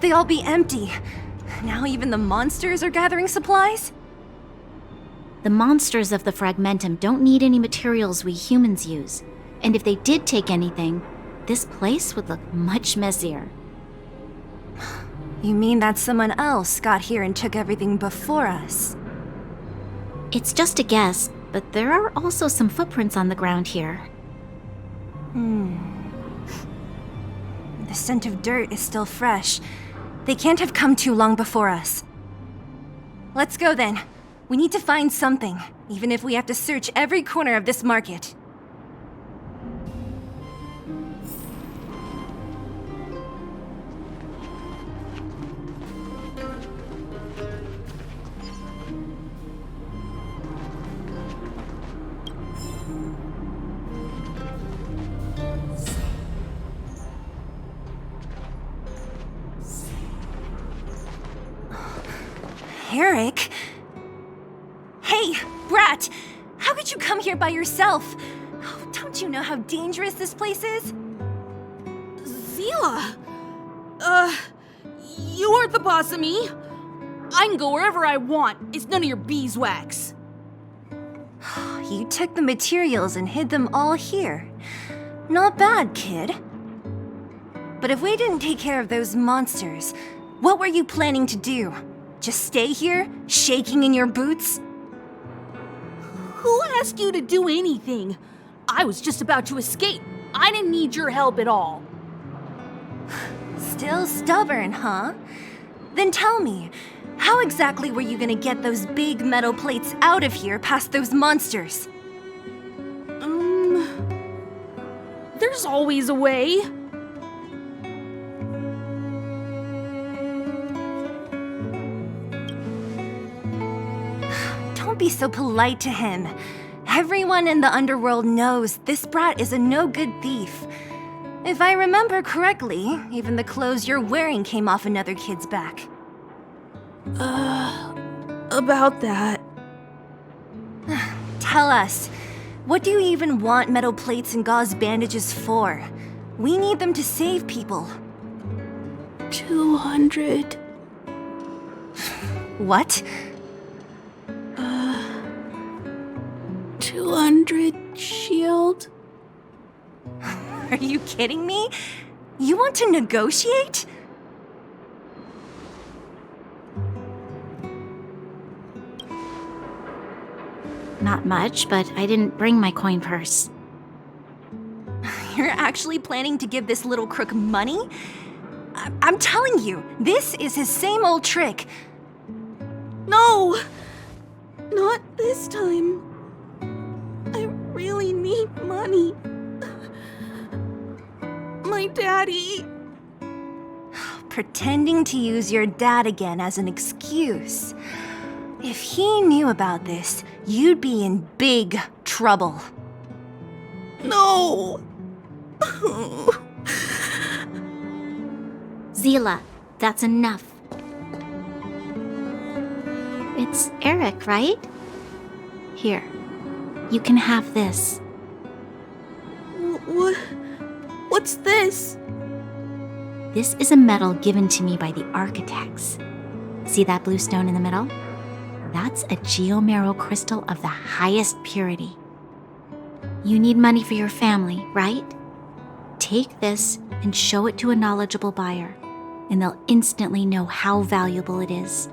could they all be empty? Now even the monsters are gathering supplies? The monsters of the Fragmentum don't need any materials we humans use. And if they did take anything, this place would look much messier. You mean that someone else got here and took everything before us? It's just a guess, but there are also some footprints on the ground here. The scent of dirt is still fresh. They can't have come too long before us. Let's go then. We need to find something, even if we have to search every corner of this market. Eric? Hey, Brat! How could you come here by yourself? Oh, don't you know how dangerous this place is? Zila! You aren't the boss of me. I can go wherever I want. It's none of your beeswax. You took the materials and hid them all here. Not bad, kid. But if we didn't take care of those monsters, what were you planning to do? Just stay here, shaking in your boots? Who asked you to do anything? I was just about to escape. I didn't need your help at all. Still stubborn, huh? Then tell me, how exactly were you gonna get those big metal plates out of here past those monsters? There's always a way. Don't be so polite to him. Everyone in the underworld knows this brat is a no-good thief. If I remember correctly, even the clothes you're wearing came off another kid's back. About that. Tell us, what do you even want metal plates and gauze bandages for? We need them to save people. 200. What? 200 shield. Are you kidding me? You want to negotiate? Not much, but I didn't bring my coin purse. You're actually planning to give this little crook money? I'm telling you, this is his same old trick. No! Not this time. I really need money. My daddy. Pretending to use your dad again as an excuse. If he knew about this, you'd be in big trouble. No! Zila, that's enough. It's Eric, right? Here, you can have this. What's this? This is a medal given to me by the architects. See that blue stone in the middle? That's a geomerald crystal of the highest purity. You need money for your family, right? Take this and show it to a knowledgeable buyer, and they'll instantly know how valuable it is.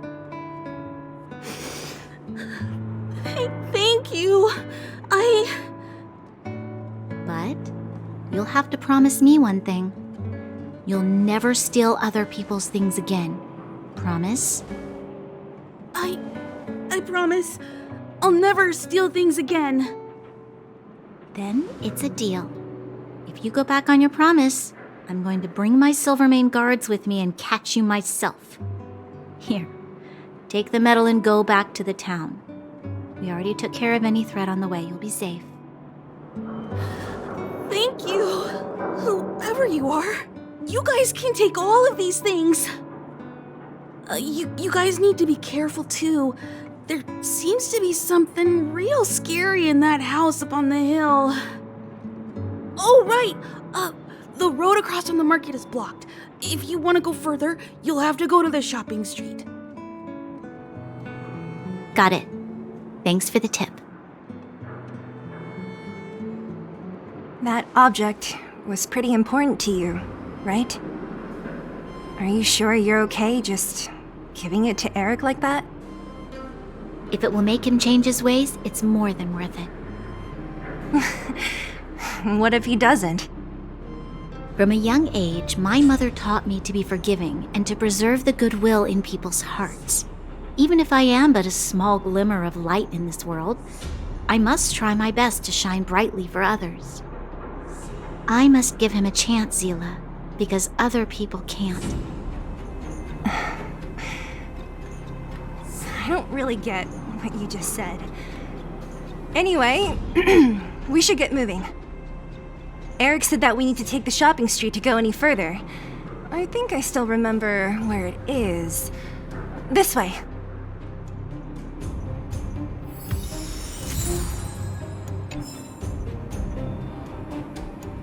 Thank you. But you'll have to promise me one thing. You'll never steal other people's things again. Promise? I promise. I'll never steal things again. Then it's a deal. If you go back on your promise, I'm going to bring my Silvermane guards with me and catch you myself. Here, take the medal and go back to the town. We already took care of any threat on the way. You'll be safe. Thank you. Whoever you are, you guys can take all of these things. You guys need to be careful too. There seems to be something real scary in that house up on the hill. Oh, right. The road across from the market is blocked. If you want to go further, you'll have to go to the shopping street. Got it. Thanks for the tip. That object was pretty important to you, right? Are you sure you're okay just giving it to Eric like that? If it will make him change his ways, it's more than worth it. What if he doesn't? From a young age, my mother taught me to be forgiving and to preserve the goodwill in people's hearts. Even if I am but a small glimmer of light in this world, I must try my best to shine brightly for others. I must give him a chance, Zila, because other people can't. I don't really get what you just said. Anyway, we should get moving. Eric said that we need to take the shopping street to go any further. I think I still remember where it is. This way.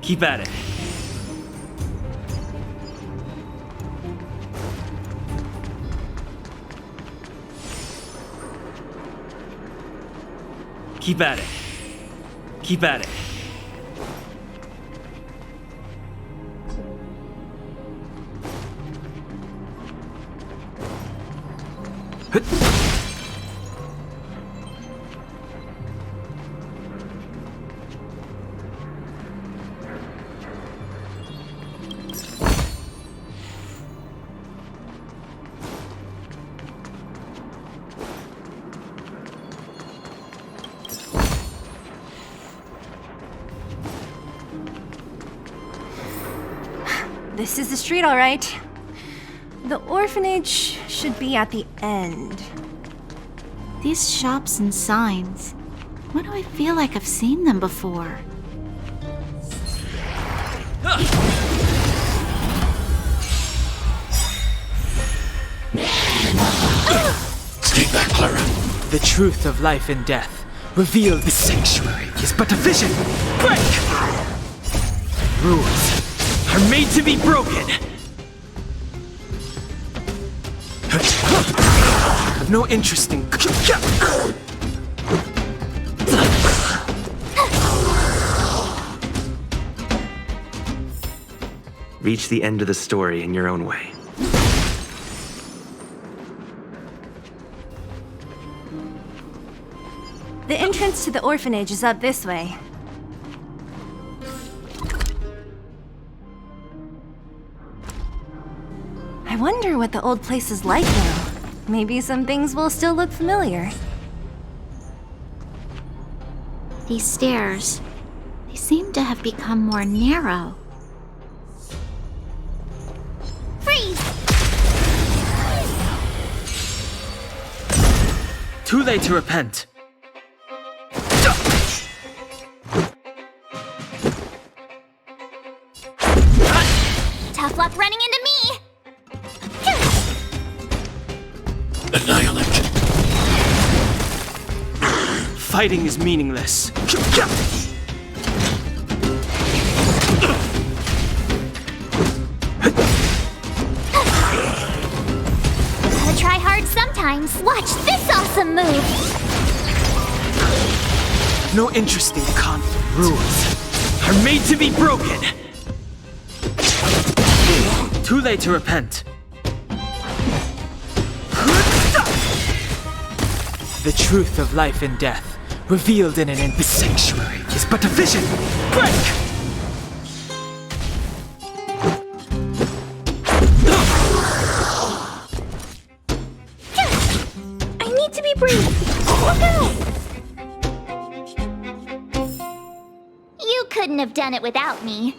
Keep at it. Keep at it. Keep at it. This is the street, all right. The orphanage should be at the end. These shops and signs, why do I feel like I've seen them before? Stay back, Clara. The truth of life and death, revealed the sanctuary, is but a vision. Break! Rules are made to be broken. I've no interest in... Reach the end of the story in your own way. The entrance to the orphanage is up this way. I wonder what the old place is like now. Maybe some things will still look familiar. These stairs, they seem to have become more narrow. Freeze! Too late to repent. Tough luck running into me! Annihilate. Fighting is meaningless. Gotta try hard sometimes. Watch this awesome move! No interest in conflict. Rules are made to be broken. Too late to repent. The truth of life and death, revealed in the sanctuary, is but a vision. Break! I need to be brave. Look out! You couldn't have done it without me.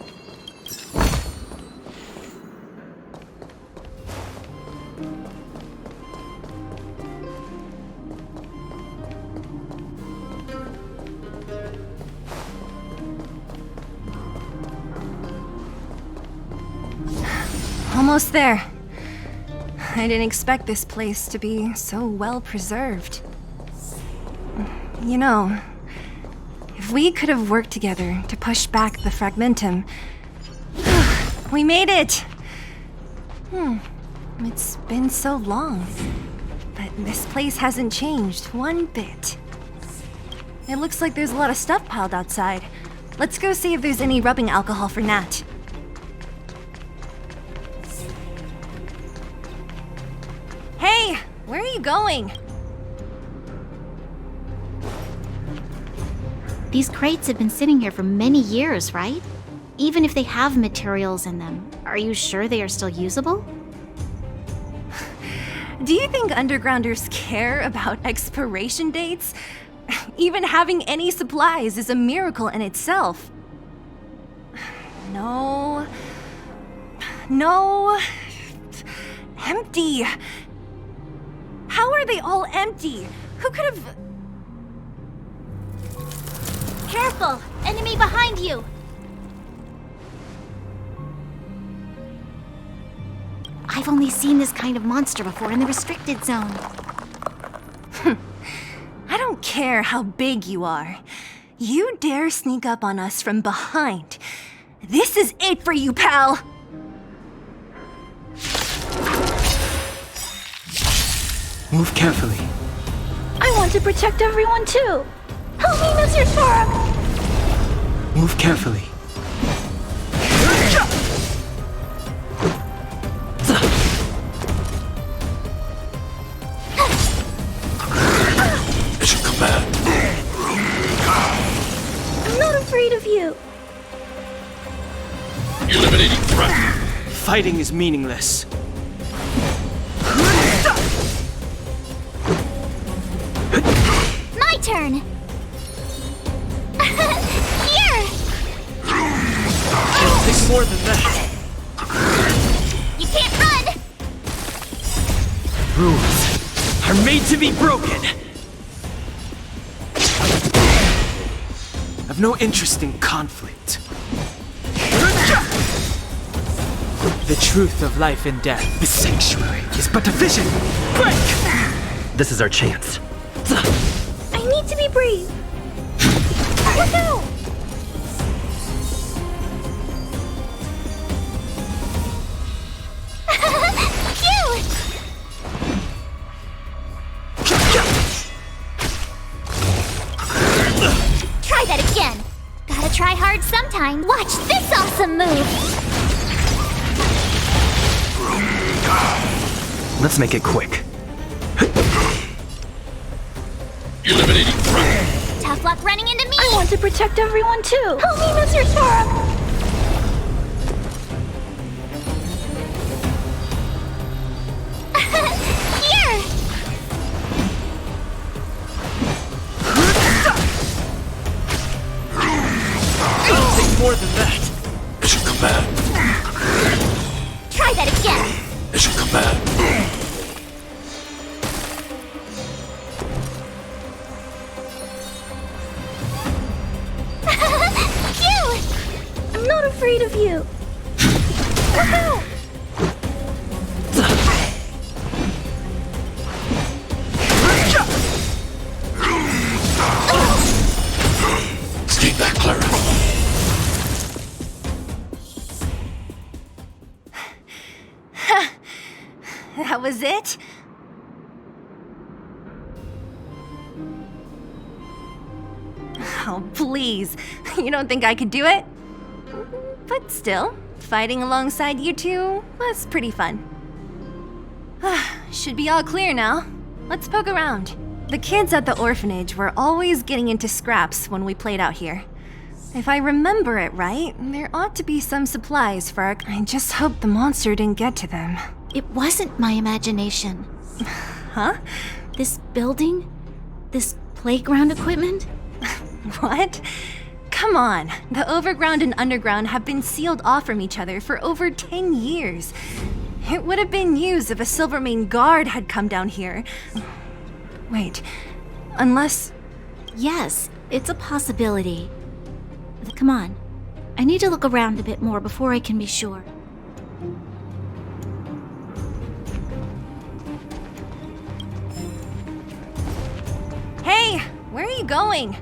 Almost there. I didn't expect this place to be so well preserved. You know, if we could have worked together to push back the fragmentum, We made it! It's been so long, but this place hasn't changed one bit. It looks like there's a lot of stuff piled outside. Let's go see if there's any rubbing alcohol for Nat. Hey, where are you going? These crates have been sitting here for many years, right? Even if they have materials in them, are you sure they are still usable? Do you think undergrounders care about expiration dates? Even having any supplies is a miracle in itself. No. No. Empty. How are they all empty? Who could have... Careful! Enemy behind you! I've only seen this kind of monster before in the restricted zone. I don't care how big you are. You dare sneak up on us from behind. This is it for you, pal! Move carefully. I want to protect everyone too. Help me, Mr. Storm! Move carefully. Mission command. I'm not afraid of you. Eliminating threat. Fighting is meaningless. My turn! Here! It'll take more than that. You can't run! Rules are made to be broken. I've no interest in conflict. The truth of life and death, the sanctuary, is but a vision. Break! This is our chance. I need to be brave. Look out! Try that again. Gotta try hard sometime. Watch this awesome move. Let's make it quick. Eliminating threat. Tough luck running into me. I want to protect everyone too. Help me, Mr. Storm! Here! It'll take more than that. Mission command. Try that again. Mission command. Phew! I'm not afraid of you. Look out! Stay back, Clara. That was it? Oh, please. You don't think I could do it? But still, fighting alongside you two was pretty fun. Should be all clear now. Let's poke around. The kids at the orphanage were always getting into scraps when we played out here. If I remember it right, there ought to be some supplies for our... I just hope the monster didn't get to them. It wasn't my imagination. Huh? This building? This playground equipment? What? Come on. The overground and underground have been sealed off from each other for over 10 years. It would have been used if a Silvermane guard had come down here. Wait, unless... Yes, it's a possibility. Come on. I need to look around a bit more before I can be sure. Hey, where are you going?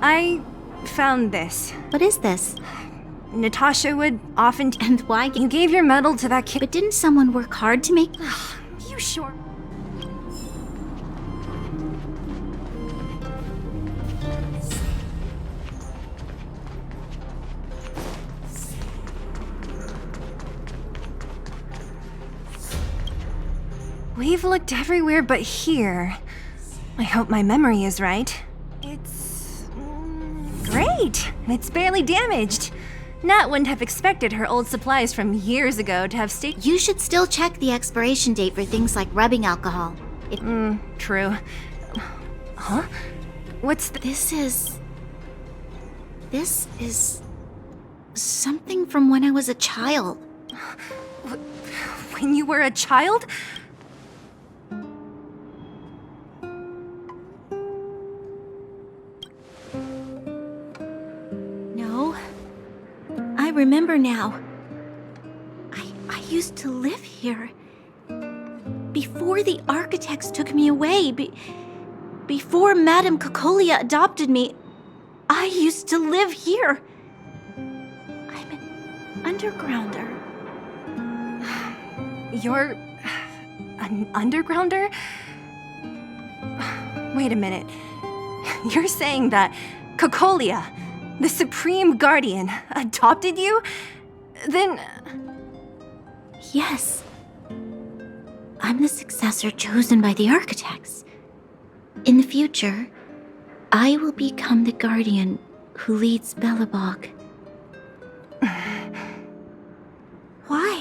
I found this. What is this? Natasha would often... And why? You gave your medal to that kid. But didn't someone work hard to make... You sure? We've looked everywhere but here. I hope my memory is right. It's... great! It's barely damaged. Nat wouldn't have expected her old supplies from years ago to have stayed... You should still check the expiration date for things like rubbing alcohol. True. Huh? What's the... This is... something from when I was a child. When you were a child? No. I remember now. I used to live here. Before the architects took me away, before Madame Cocolia adopted me, I used to live here. I'm an undergrounder. You're... an undergrounder? Wait a minute. You're saying that Cocolia, the Supreme Guardian, adopted you? Then... Yes. I'm the successor chosen by the architects. In the future, I will become the guardian who leads Belobog. Why?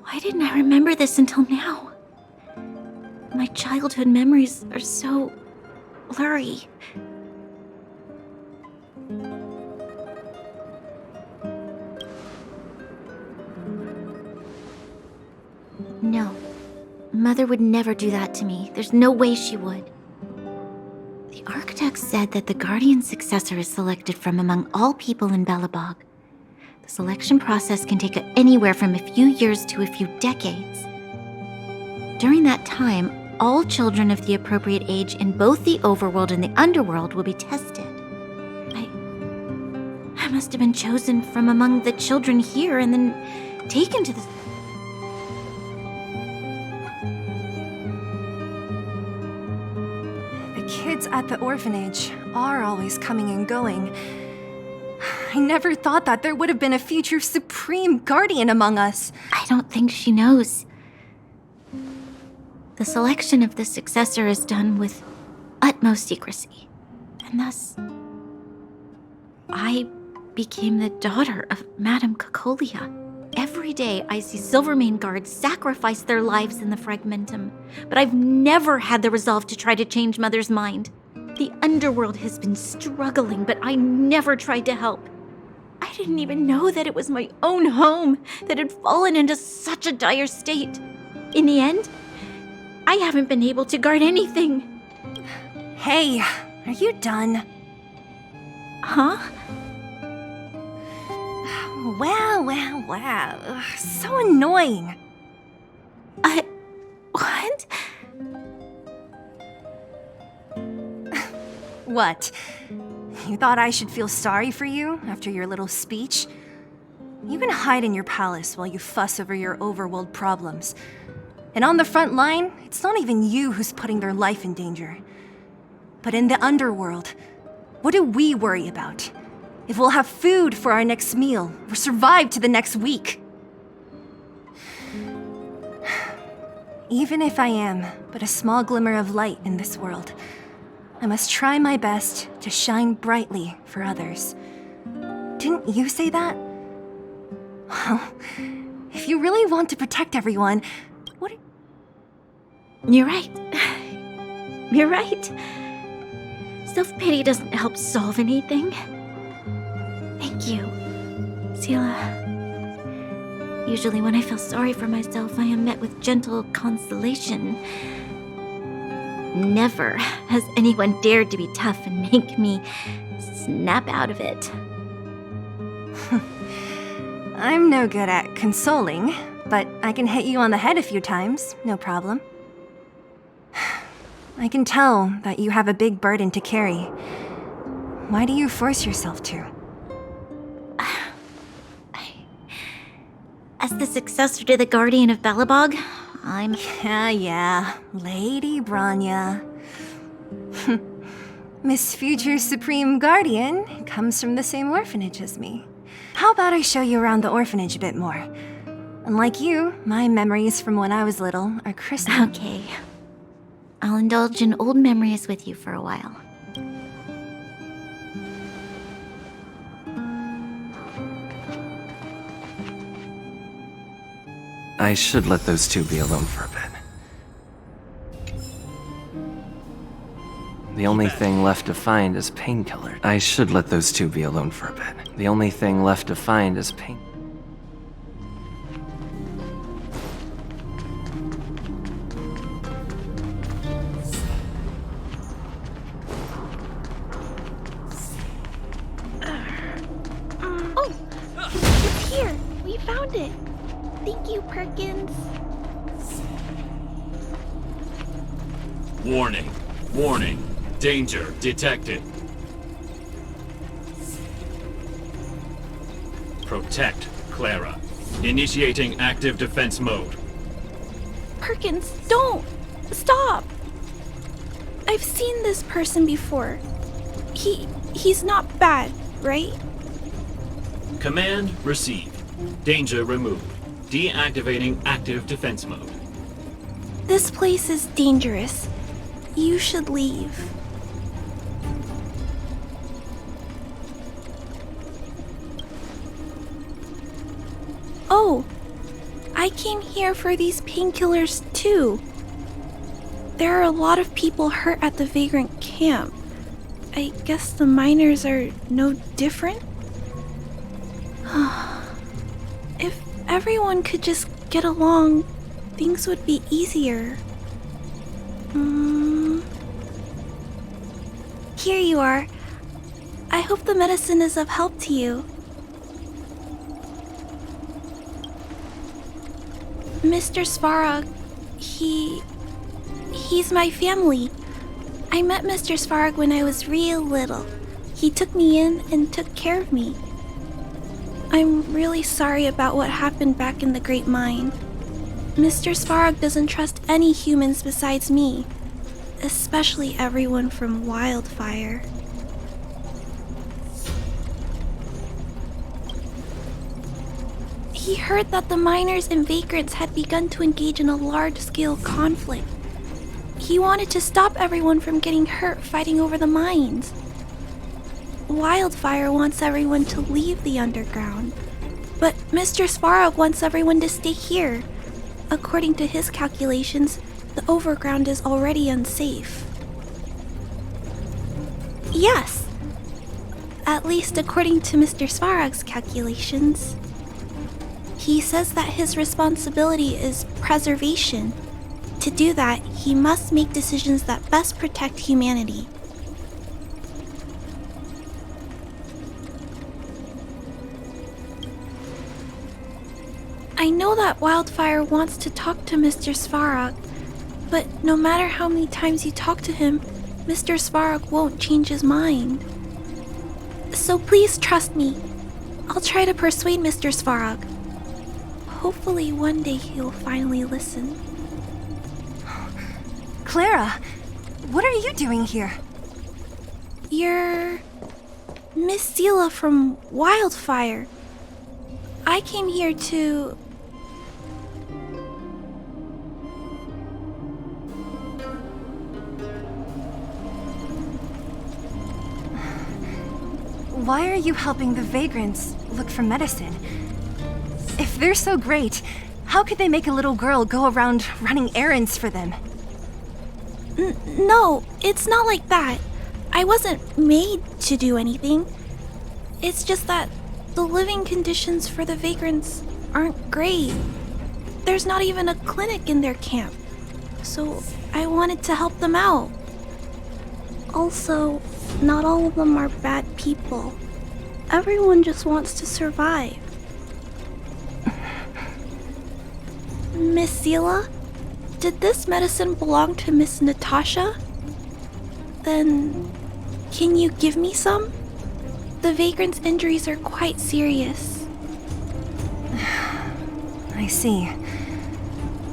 Why didn't I remember this until now? My childhood memories are so blurry. No. Mother would never do that to me. There's no way she would. The architect said that the guardian successor is selected from among all people in Belobog. The selection process can take anywhere from a few years to a few decades. During that time, all children of the appropriate age in both the overworld and the underworld will be tested. I must have been chosen from among the children here and then taken to the... Kids at the orphanage are always coming and going. I never thought that there would have been a future Supreme Guardian among us. I don't think she knows. The selection of the successor is done with utmost secrecy. And thus, I became the daughter of Madame Cocolia. Every day I see Silvermane guards sacrifice their lives in the Fragmentum, but I've never had the resolve to try to change Mother's mind. The underworld has been struggling, but I never tried to help. I didn't even know that it was my own home that had fallen into such a dire state. In the end, I haven't been able to guard anything. Hey, are you done? Huh? Wow. Ugh, so annoying. What? What? You thought I should feel sorry for you after your little speech? You can hide in your palace while you fuss over your overworld problems. And on the front line, it's not even you who's putting their life in danger. But in the underworld, what do we worry about? If we'll have food for our next meal, or survive to the next week. Even if I am but a small glimmer of light in this world, I must try my best to shine brightly for others. Didn't you say that? Well, if you really want to protect everyone, what... You're right. You're right. Self-pity doesn't help solve anything. Thank you, Sela. Usually when I feel sorry for myself, I am met with gentle consolation. Never has anyone dared to be tough and make me snap out of it. I'm no good at consoling, but I can hit you on the head a few times, no problem. I can tell that you have a big burden to carry. Why do you force yourself to? As the successor to the Guardian of Belobog, I'm... Yeah, Lady Branya. Miss Future's Supreme Guardian comes from the same orphanage as me. How about I show you around the orphanage a bit more? Unlike you, my memories from when I was little are crystal. Okay. I'll indulge in old memories with you for a while. I should let those two be alone for a bit. The only thing left to find is painkiller. I should let those two be alone for a bit. The only thing left to find is pain. Oh, it's here. We found it. Thank you, Perkins. Warning. Warning. Danger detected. Protect Clara. Initiating active defense mode. Perkins, don't! Stop! I've seen this person before. He's not bad, right? Command received. Danger removed. Deactivating active defense mode. This place is dangerous. You should leave. Oh, I came here for these painkillers too. There are a lot of people hurt at the Vagrant camp. I guess the miners are no different? If everyone could just get along, things would be easier. Here you are. I hope the medicine is of help to you. Mr. Svarog, he's my family. I met Mr. Svarog when I was real little. He took me in and took care of me. I'm really sorry about what happened back in the Great Mine. Mr. Svarog doesn't trust any humans besides me, especially everyone from Wildfire. He heard that the miners and vagrants had begun to engage in a large-scale conflict. He wanted to stop everyone from getting hurt fighting over the mines. Wildfire wants everyone to leave the underground, but Mr. Svarog wants everyone to stay here. According to his calculations, the overground is already unsafe. Yes, at least according to Mr. Svarog's calculations. He says that his responsibility is preservation. To do that, he must make decisions that best protect humanity. I know that Wildfire wants to talk to Mr. Svarog, but no matter how many times you talk to him, Mr. Svarog won't change his mind. So please trust me. I'll try to persuade Mr. Svarog. Hopefully one day he'll finally listen. Clara, what are you doing here? You're Miss Sela from Wildfire. I came here to... Why are you helping the vagrants look for medicine? If they're so great, how could they make a little girl go around running errands for them? No, it's not like that. I wasn't made to do anything. It's just that the living conditions for the vagrants aren't great. There's not even a clinic in their camp, so I wanted to help them out. Also, not all of them are bad people. Everyone just wants to survive. Miss Sela, did this medicine belong to Miss Natasha? Then, can you give me some? The vagrant's injuries are quite serious. I see.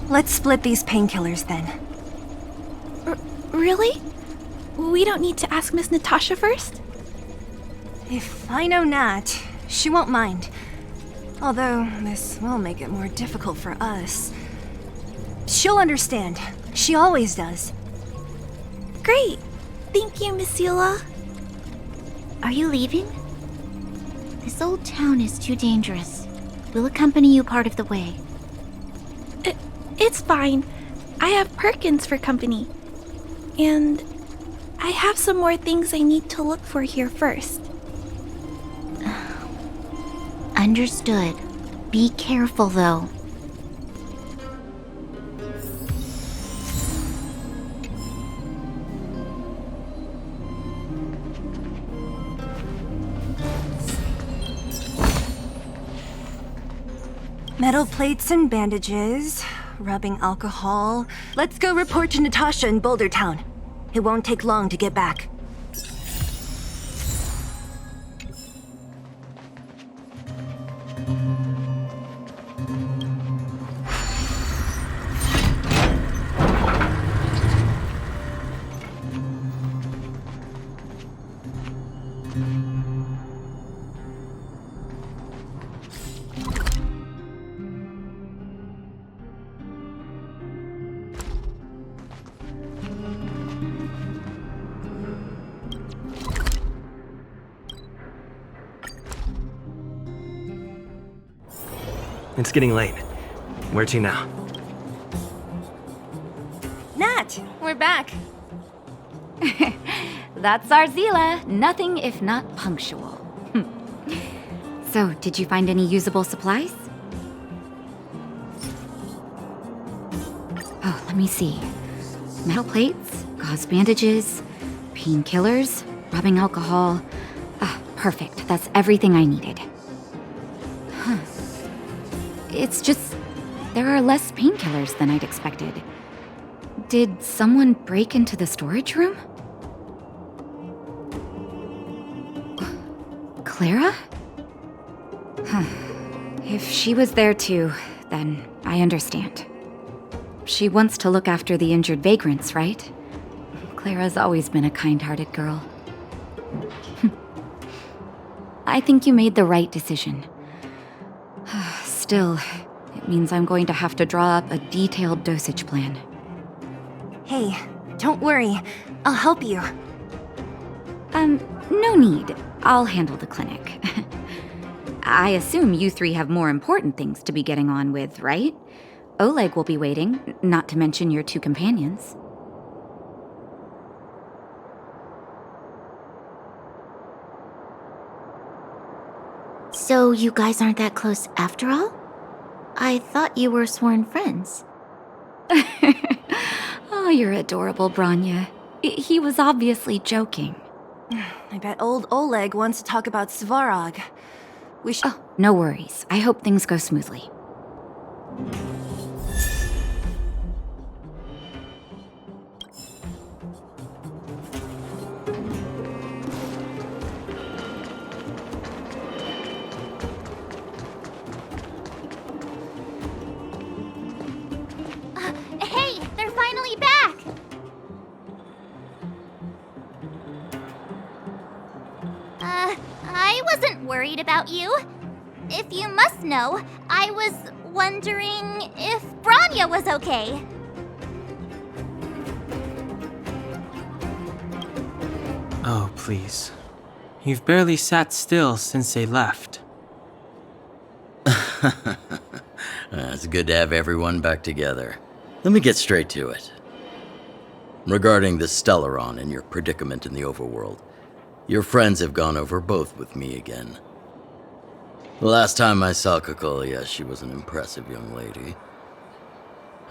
Let's split these painkillers then. Really? We don't need to ask Miss Natasha first? If I know Nat, she won't mind. Although, this will make it more difficult for us. She'll understand. She always does. Great. Thank you, Miss Sela. Are you leaving? This old town is too dangerous. We'll accompany you part of the way. It's fine. I have Perkins for company. And I have some more things I need to look for here first. Understood. Be careful, though. Metal plates and bandages, rubbing alcohol. Let's go report to Natasha in Boulder Town. It won't take long to get back. It's getting late. Where to now? Nat, we're back. That's our Zila. Nothing if not punctual. So, did you find any usable supplies? Oh, let me see. Metal plates, gauze bandages, painkillers, rubbing alcohol. Ah, perfect. That's everything I needed. Huh. It's just, there are less painkillers than I'd expected. Did someone break into the storage room? Clara? Huh. If she was there too, then I understand. She wants to look after the injured vagrants, right? Clara's always been a kind-hearted girl. I think you made the right decision. Still, it means I'm going to have to draw up a detailed dosage plan. Hey, don't worry. I'll help you. No need. I'll handle the clinic. I assume you three have more important things to be getting on with, right? Oleg will be waiting, not to mention your two companions. So you guys aren't that close after all? I thought you were sworn friends. Oh, you're adorable, Branya. He was obviously joking. I bet old Oleg wants to talk about Svarog. We should. Oh, no worries. I hope things go smoothly. Hey, they're finally back! I wasn't worried about you. If you must know, I was wondering if Branya was okay. Oh, please. You've barely sat still since they left. It's good to have everyone back together. Let me get straight to it. Regarding the Stellaron and your predicament in the overworld, your friends have gone over both with me again. The last time I saw Kokolia, she was an impressive young lady.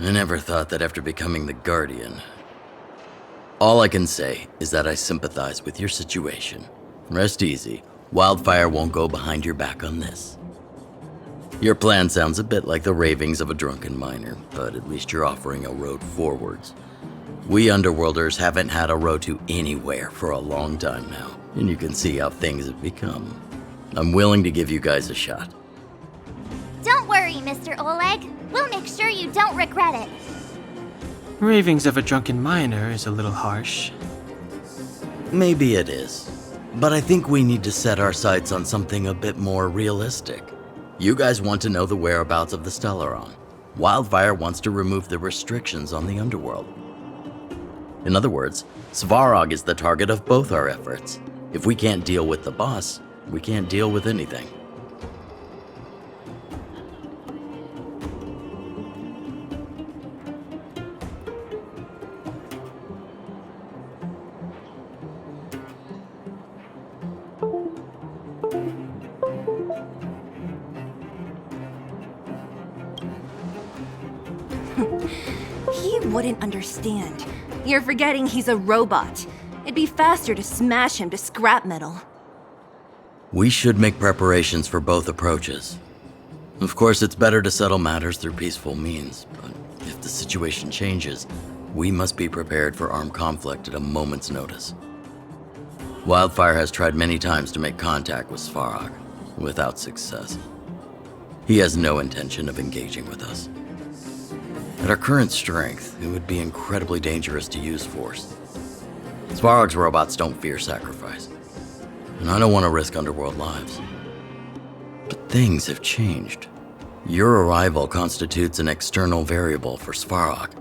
I never thought that after becoming the Guardian. All I can say is that I sympathize with your situation. Rest easy. Wildfire won't go behind your back on this. Your plan sounds a bit like the ravings of a drunken miner, but at least you're offering a road forwards. We Underworlders haven't had a road to anywhere for a long time now, and you can see how things have become. I'm willing to give you guys a shot. Don't worry, Mr. Oleg. We'll make sure you don't regret it. Ravings of a drunken miner is a little harsh. Maybe it is, but I think we need to set our sights on something a bit more realistic. You guys want to know the whereabouts of the Stellaron. Wildfire wants to remove the restrictions on the underworld. In other words, Svarog is the target of both our efforts. If we can't deal with the boss, we can't deal with anything. He wouldn't understand. You're forgetting he's a robot. It'd be faster to smash him to scrap metal. We should make preparations for both approaches. Of course, it's better to settle matters through peaceful means, but if the situation changes, we must be prepared for armed conflict at a moment's notice. Wildfire has tried many times to make contact with Svarog, without success. He has no intention of engaging with us. At our current strength, it would be incredibly dangerous to use force. Svarog's robots don't fear sacrifice, and I don't want to risk Underworld lives. But things have changed. Your arrival constitutes an external variable for Svarog.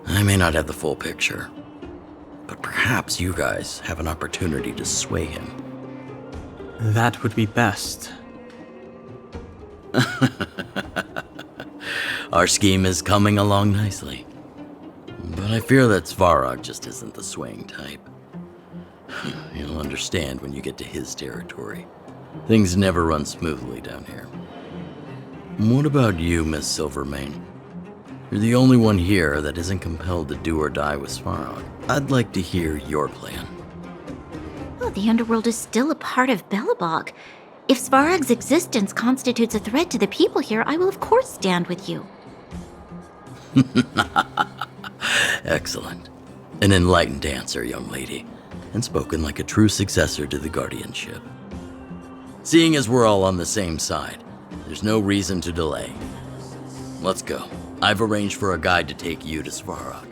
I may not have the full picture, but perhaps you guys have an opportunity to sway him. That would be best. Our scheme is coming along nicely. But I fear that Svarog just isn't the swaying type. You'll understand when you get to his territory. Things never run smoothly down here. What about you, Miss Silvermane? You're the only one here that isn't compelled to do or die with Svarog. I'd like to hear your plan. Oh, the underworld is still a part of Belobog. If Svarog's existence constitutes a threat to the people here, I will of course stand with you. Excellent. An enlightened answer, young lady, and spoken like a true successor to the guardianship. Seeing as we're all on the same side, there's no reason to delay. Let's go. I've arranged for a guide to take you to Svarog.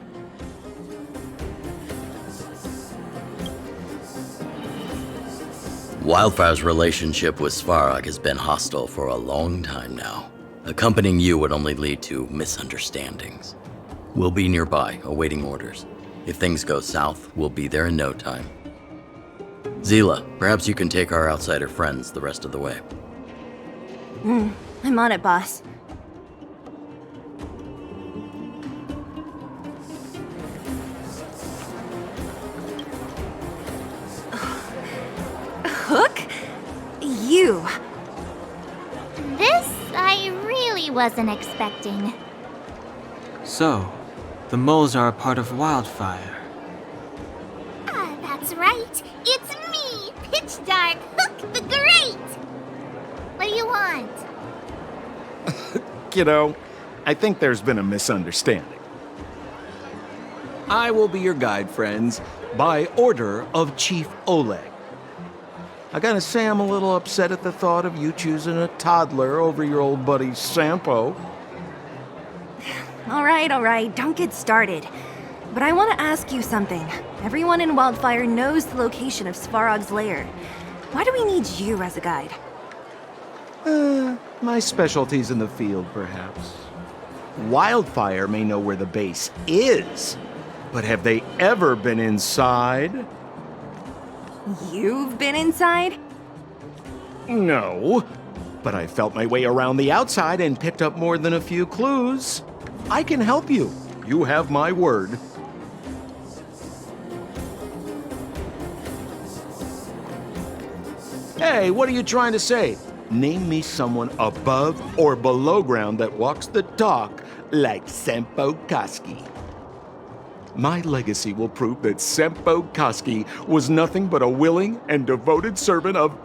Wildfire's relationship with Svarog has been hostile for a long time now. Accompanying you would only lead to misunderstandings. We'll be nearby, awaiting orders. If things go south, we'll be there in no time. Zila, perhaps you can take our outsider friends the rest of the way. I'm on it, boss. Hook? You. This I really wasn't expecting. So, the moles are a part of Wildfire. Ah, that's right. It's me, Pitch Dark Hook the Great. What do you want? Kiddo, I think there's been a misunderstanding. I will be your guide, friends, by order of Chief Oleg. I gotta say I'm a little upset at the thought of you choosing a toddler over your old buddy Sampo. All right, don't get started. But I want to ask you something. Everyone in Wildfire knows the location of Svarog's lair. Why do we need you as a guide? My specialty's in the field, perhaps. Wildfire may know where the base is, but have they ever been inside? You've been inside? No, but I felt my way around the outside and picked up more than a few clues. I can help you. You have my word. Hey, what are you trying to say? Name me someone above or below ground that walks the talk like Sempo Koski. My legacy will prove that Sempo Koski was nothing but a willing and devoted servant of...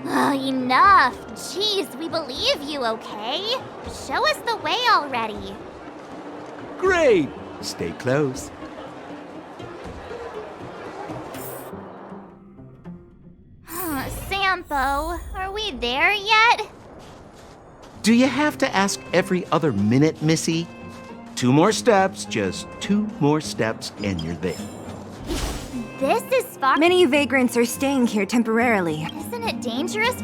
Oh, Enough! Jeez, we believe you, okay? Show us the way already. Great! Stay close. Sampo, are we there yet? Do you have to ask every other minute, Missy? 2 more steps, just 2 more steps, and you're there. This is far. Many vagrants are staying here temporarily. Isn't it dangerous?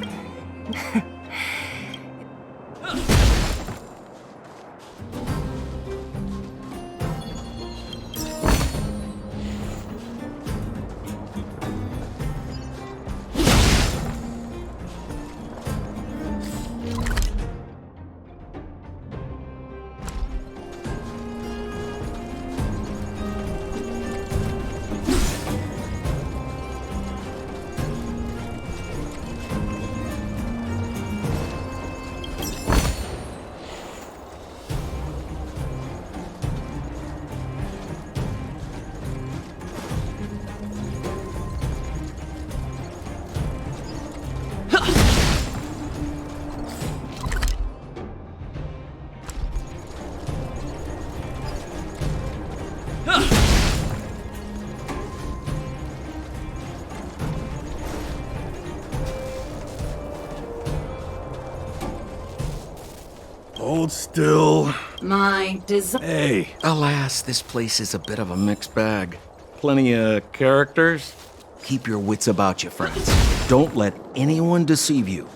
Hold still. My desire. Hey. Alas, this place is a bit of a mixed bag. Plenty of characters. Keep your wits about you, friends. Don't let anyone deceive you.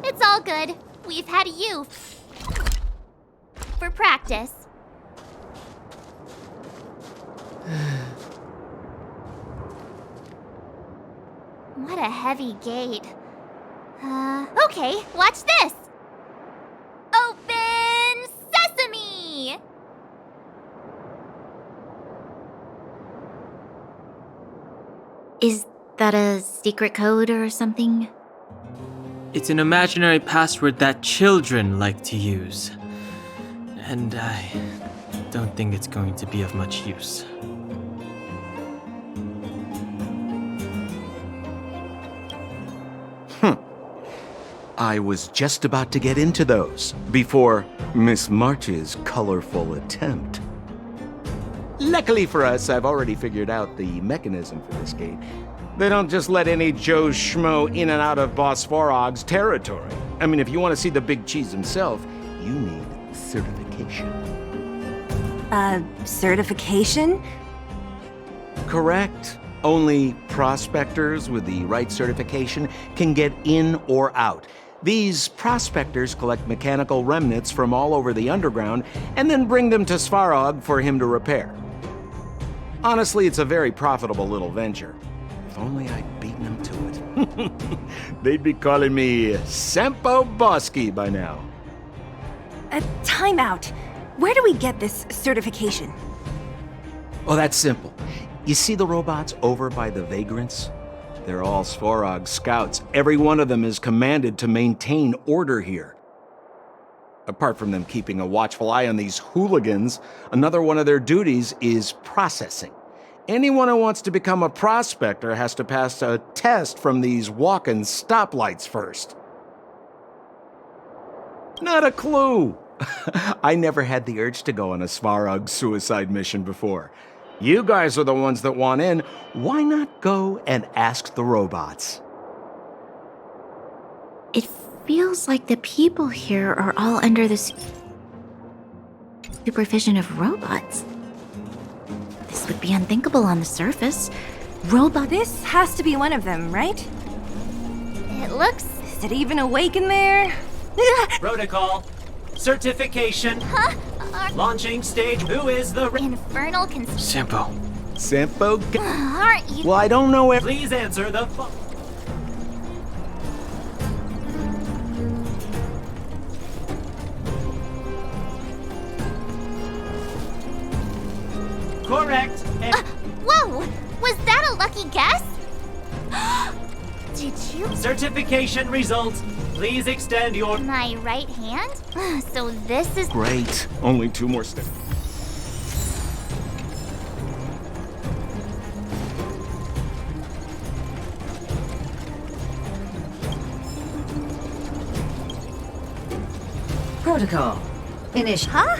It's all good. We've had you for practice. What a heavy gate. Okay, watch this. Open sesame! Is that a secret code or something? It's an imaginary password that children like to use. And I don't think it's going to be of much use. I was just about to get into those before Miss March's colorful attempt. Luckily for us, I've already figured out the mechanism for this gate. They don't just let any Joe Schmo in and out of Boss Farog's territory. I mean, if you want to see the big cheese himself, you need certification. Certification? Correct. Only prospectors with the right certification can get in or out. These prospectors collect mechanical remnants from all over the underground and then bring them to Svarog for him to repair. Honestly, it's a very profitable little venture. If only I'd beaten them to it. They'd be calling me Sampo Bosky by now. Time out. Where do we get this certification? Oh, that's simple. You see the robots over by the vagrants? They're all Svarog scouts. Every one of them is commanded to maintain order here. Apart from them keeping a watchful eye on these hooligans, another one of their duties is processing. Anyone who wants to become a prospector has to pass a test from these walking stoplights first. Not a clue. I never had the urge to go on a Svarog suicide mission before. You guys are the ones that want in. Why not go and ask the robots? It feels like the people here are all under the supervision of robots. This would be unthinkable on the surface. This has to be one of them, right? It looks... Is it even awake in there? Protocol. Certification. Huh? Launching stage. Who is the... Infernal Sampo. Sampo? Aren't you... Well, I don't know if... Please answer the... Correct. Whoa! Was that a lucky guess? Did you... Certification results. Please extend your... My right hand? So this is... Great. Only 2 more steps. Protocol. Finish. Huh?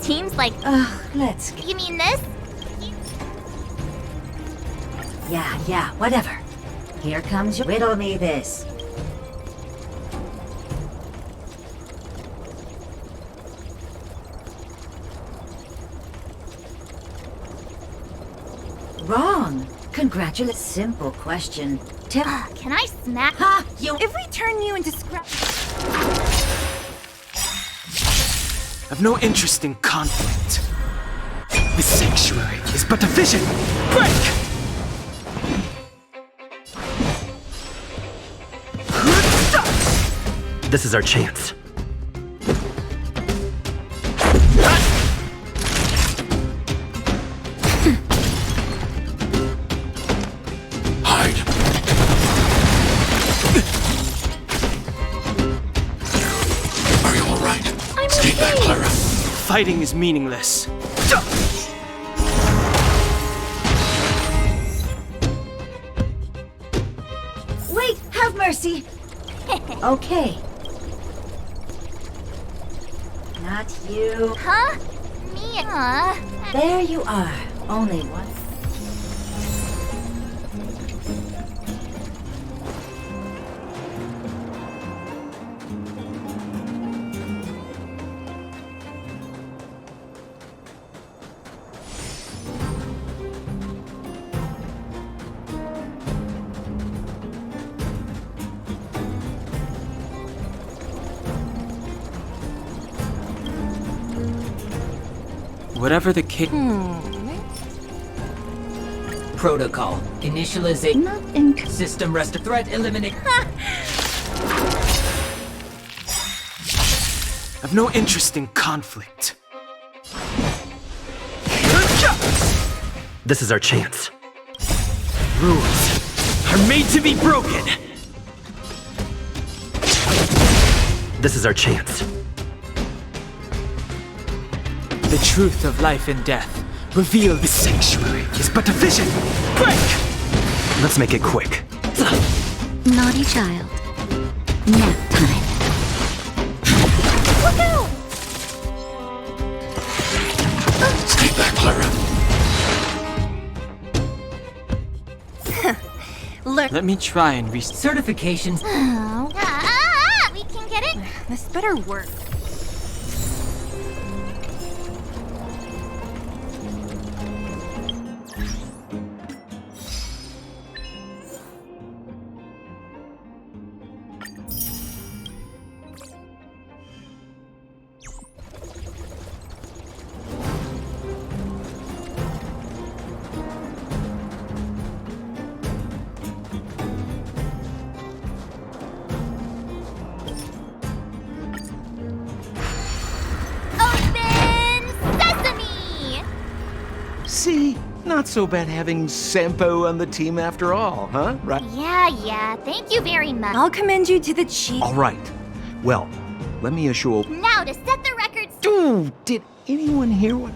Seems like... Let's... You mean this? Yeah, whatever. Here comes your... Riddle me this. Wrong. Congratulations. Simple question. Can I smack... Ha! You... If we turn you into scrap... I've no interest in conflict. The sanctuary is but a vision. Break! This is our chance. Hide. Are you all right? Stay back, Clara. Fighting is meaningless. Wait! Have mercy! Okay. Not you. Huh? Me? There you are. Only one. Whatever the case. Protocol. Initialization. Nothing. System rest. Threat eliminate. I've no interest in conflict. This is our chance. Rules are made to be broken. This is our chance. The truth of life and death. Reveal the sanctuary is but a vision. Break! Let's make it quick. Naughty child. Nap time. Look out! Stay back, Clara. Look, Let me try and Certifications. We can get it? this better work. Open sesame! See? Not so bad having Sampo on the team after all, huh? Right? Yeah, thank you very much. I'll commend you to the chief. All right. Well, let me assure... Now to set the record straight. Ooh, did anyone hear what...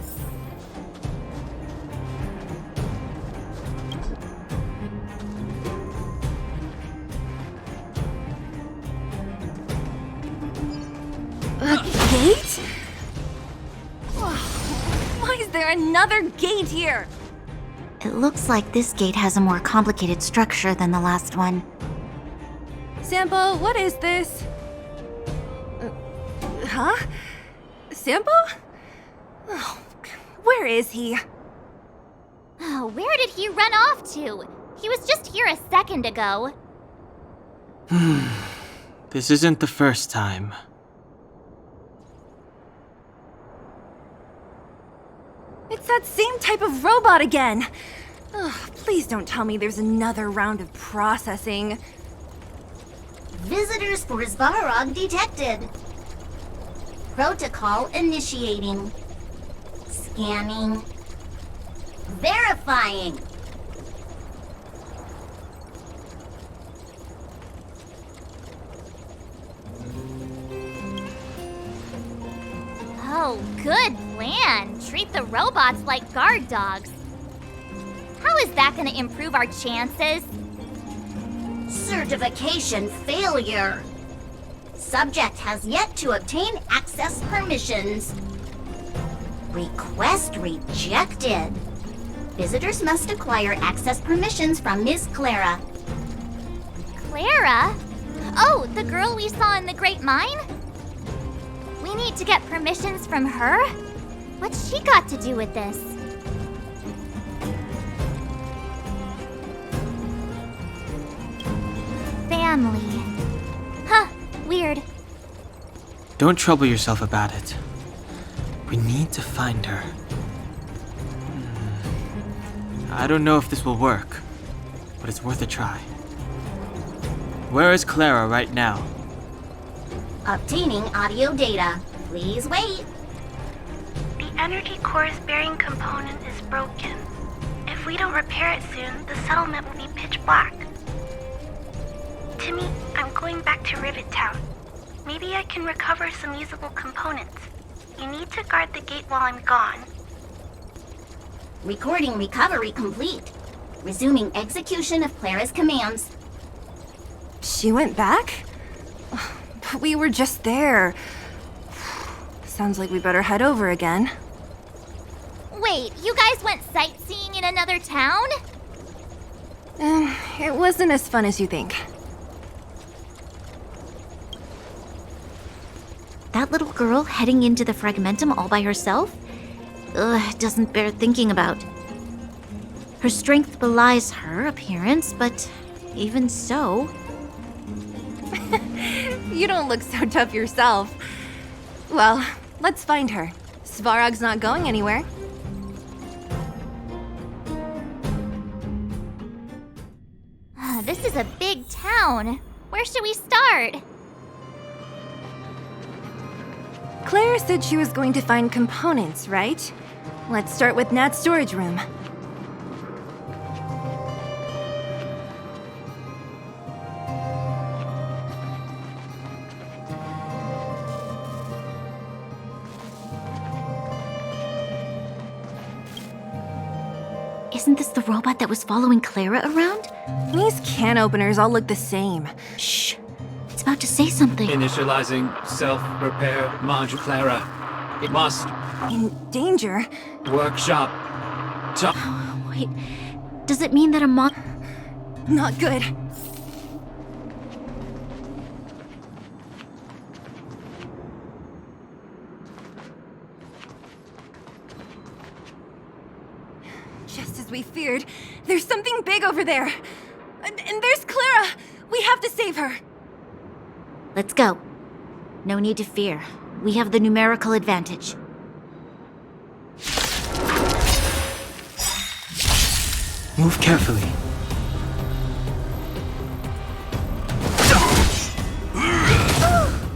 Gate? Why is there another gate here? It looks like this gate has a more complicated structure than the last one. Sampo, what is this? Huh? Sampo? Oh, where is he? Oh, where did he run off to? He was just here a second ago. This isn't the first time. It's that same type of robot again. Ugh, please don't tell me there's another round of processing. Visitors for Svarog detected. Protocol initiating. Scanning. Verifying. Oh, good plan. Treat the robots like guard dogs. How is that going to improve our chances? Certification failure. Subject has yet to obtain access permissions. Request rejected. Visitors must acquire access permissions from Miss Clara. Clara? Oh, the girl we saw in the Great Mine? We need to get permissions from her? What's she got to do with this? Family. Huh, weird. Don't trouble yourself about it. We need to find her. I don't know if this will work, but it's worth a try. Where is Clara right now? Obtaining audio data. Please wait. The energy core's bearing component is broken. If we don't repair it soon, the settlement will be pitch black. Timmy, I'm going back to Rivet Town. Maybe I can recover some usable components. You need to guard the gate while I'm gone. Recording recovery complete. Resuming execution of Clara's commands. She went back? But we were just there. Sounds like we better head over again. Wait, you guys went sightseeing in another town? It wasn't as fun as you think. That little girl heading into the Fragmentum all by herself? Ugh, doesn't bear thinking about. Her strength belies her appearance, but even so... You don't look so tough yourself. Well, let's find her. Svarog's not going anywhere. This is a big town. Where should we start? Clara said she was going to find components, right? Let's start with Nat's storage room. Isn't this the robot that was following Clara around? These can openers all look the same. Shh. It's about to say something. Initializing self-repair module, Clara. It must. In danger? Workshop. Wait. Does it mean that a Not good. Just as we feared, there's something big over there. And there's Clara! We have to save her! Let's go. No need to fear. We have the numerical advantage. Move carefully.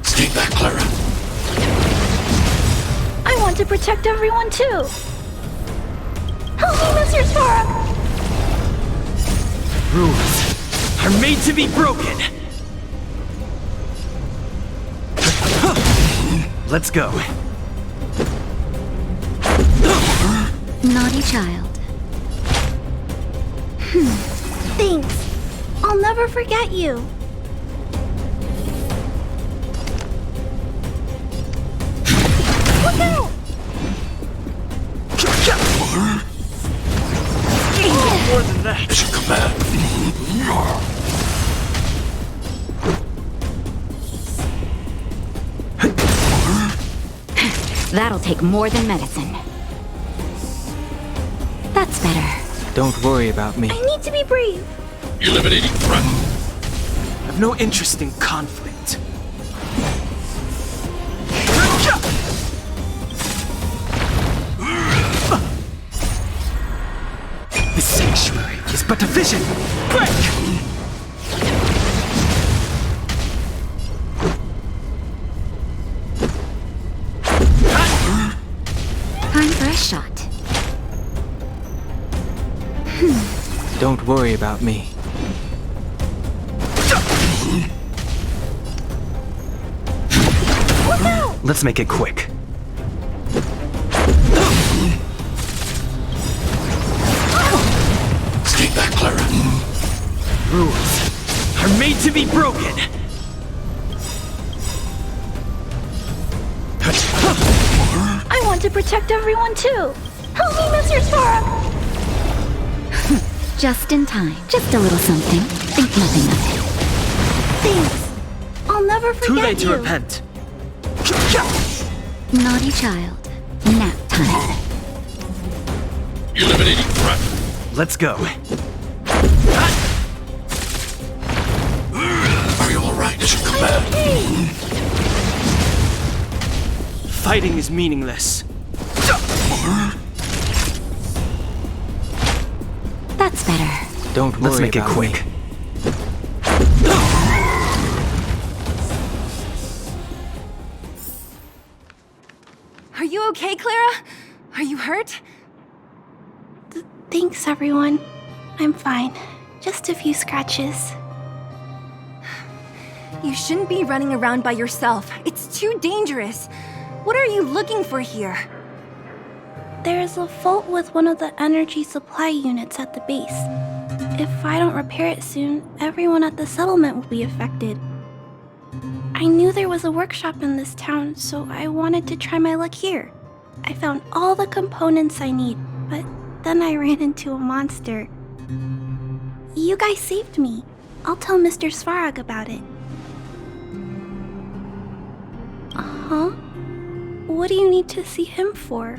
Stay back, Clara. I want to protect everyone too. Help me, Mr. Svarog! Rules are made to be broken. Let's go. Naughty child. Thanks. I'll never forget you. Look out! More than that. Mission command. That'll take more than medicine. That's better. Don't worry about me. I need to be brave. Eliminating threat. I have no interest in conflict. The sanctuary is but a vision. Break! Time for a shot. Don't worry about me. Let's make it quick. Stay back, Clara. Rules are made to be broken. to protect everyone too. Help me, Mr. Svarog! Just in time. Just a little something. Think nothing of it. Thanks. I'll never forget Too late you. to repent. Naughty child. Nap time. Eliminating threat. Let's go. Are you alright? As you command. Fighting is meaningless. That's better. Don't worry Let's make it about quick. me. Are you okay, Clara? Are you hurt? Thanks, everyone. I'm fine. Just a few scratches. You shouldn't be running around by yourself. It's too dangerous. What are you looking for here? There's a fault with one of the energy supply units at the base. If I don't repair it soon, everyone at the settlement will be affected. I knew there was a workshop in this town, so I wanted to try my luck here. I found all the components I need, but then I ran into a monster. You guys saved me. I'll tell Mr. Svarog about it. Huh? What do you need to see him for?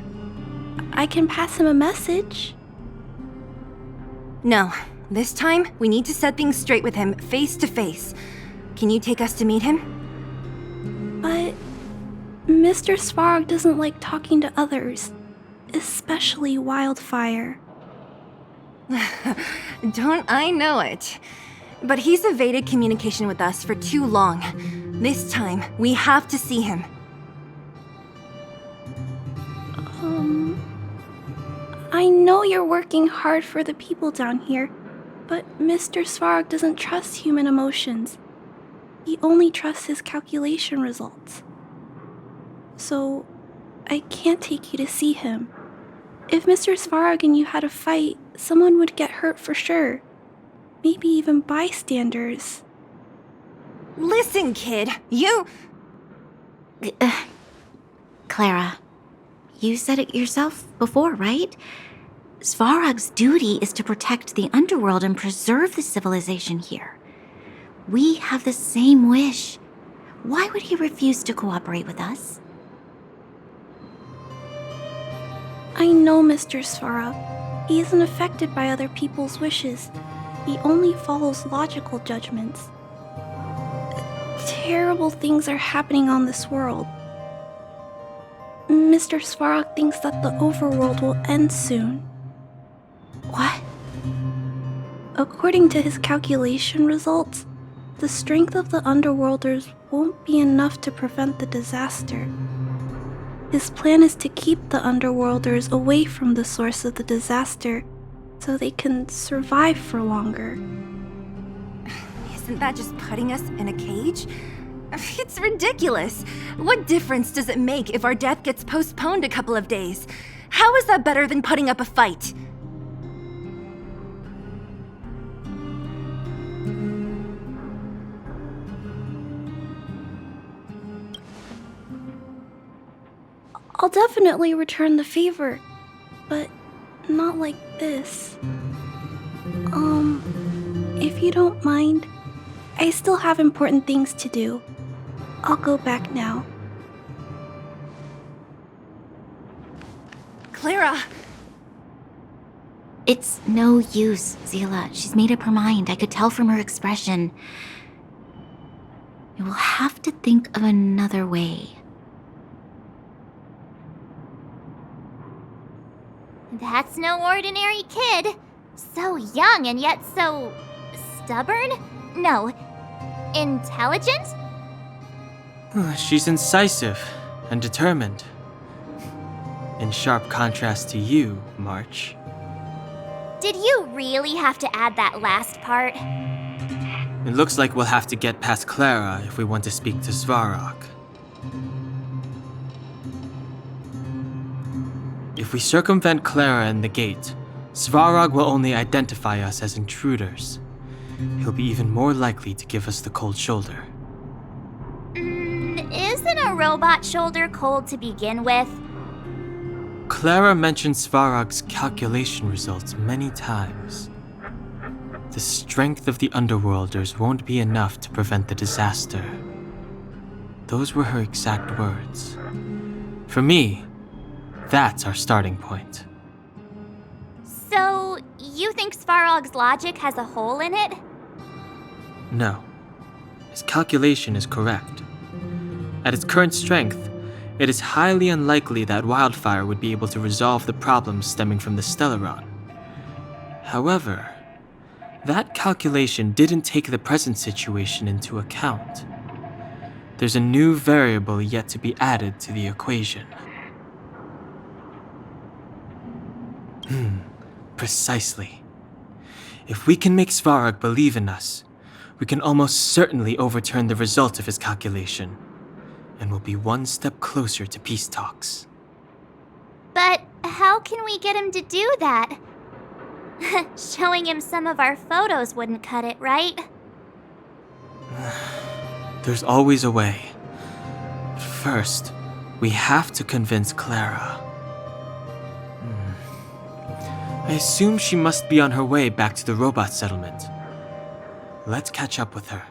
I can pass him a message. No. This time, we need to set things straight with him, face to face. Can you take us to meet him? But Mr. Svarog doesn't like talking to others, especially Wildfire. Don't I know it? But he's evaded communication with us for too long. This time, we have to see him. I know you're working hard for the people down here, but Mr. Svarog doesn't trust human emotions. He only trusts his calculation results. So, I can't take you to see him. If Mr. Svarog and you had a fight, someone would get hurt for sure. Maybe even bystanders. Listen, kid, you... Clara, you said it yourself before, right? Svarog's duty is to protect the underworld and preserve the civilization here. We have the same wish. Why would he refuse to cooperate with us? I know Mr. Svarog. He isn't affected by other people's wishes. He only follows logical judgments. Terrible things are happening on this world. Mr. Svarog thinks that the overworld will end soon. What? According to his calculation results, the strength of the Underworlders won't be enough to prevent the disaster. His plan is to keep the Underworlders away from the source of the disaster so they can survive for longer. Isn't that just putting us in a cage? It's ridiculous. What difference does it make if our death gets postponed a couple of days? How is that better than putting up a fight? I'll definitely return the favor, but not like this. If you don't mind, I still have important things to do. I'll go back now. Clara! It's no use, Zila. She's made up her mind. I could tell from her expression. You will have to think of another way. That's no ordinary kid. So young and yet so... stubborn? No. Intelligent? She's incisive and determined. In sharp contrast to you, March. Did you really have to add that last part? It looks like we'll have to get past Clara if we want to speak to Svarog. If we circumvent Clara and the gate, Svarog will only identify us as intruders. He'll be even more likely to give us the cold shoulder. Isn't a robot shoulder cold to begin with? Clara mentioned Svarog's calculation results many times. The strength of the Underworlders won't be enough to prevent the disaster. Those were her exact words. For me, that's our starting point. So, you think Svarog's logic has a hole in it? No. His calculation is correct. At its current strength, it is highly unlikely that Wildfire would be able to resolve the problems stemming from the Stellaron. However, that calculation didn't take the present situation into account. There's a new variable yet to be added to the equation. Precisely. If we can make Svarog believe in us, we can almost certainly overturn the result of his calculation, and we'll be one step closer to peace talks. But how can we get him to do that? Showing him some of our photos wouldn't cut it, right? There's always a way. But first, we have to convince Clara. I assume she must be on her way back to the robot settlement. Let's catch up with her.